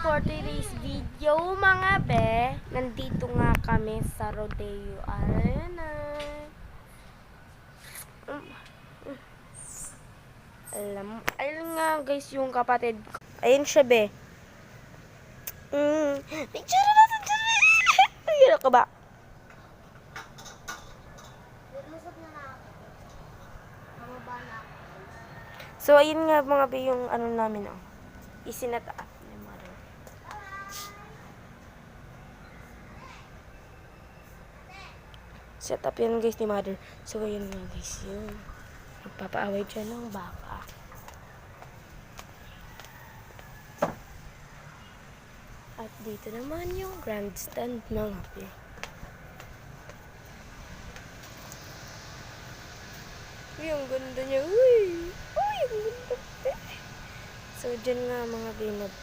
for today's video mga be. Nandito nga kami sa Rodeo Arena. Ayun nga guys yung kapatid. Ayun siya be. Picture natin siya be. Ayun ka ba? So ayun nga mga be yung ano namin oh. Isinataas ni mother. Set up yan guys ni mother. So ayun nga guys yung nagpapaaway dyan ng baka. At dito naman yung grandstand ng happy. Uy, ang ganda niya. Uy! Uy, ang ganda. So dyan nga mga binab